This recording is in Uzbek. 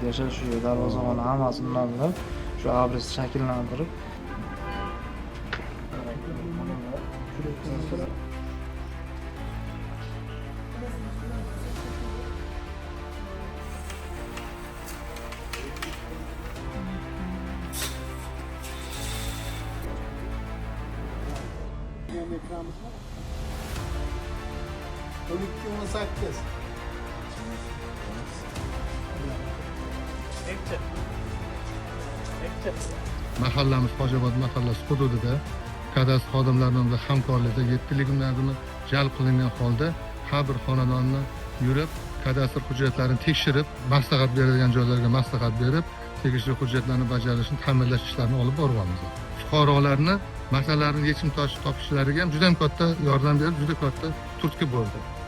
Yashash shu darvozani hammasini nomlab, shu abris shakllantirib ekranımız var. 12-18. Mahallamiz Xo'jaobod mahallasi hududida kadastr xodimlari bilan hamkorlikda yettiliklarini jalb qilingan holda har bir xonadonni yurib, kadastr hujjatlarini tekshirib, maslahat beradigan joylarga maslahat berib, tegishli hujjatlarni bajarilishini ta'minlash ishlarini olib boryapmiz. Fuqarolarni masalalarini yechim topishlariga ham juda katta yordam berib, juda katta turtki bo'ldi.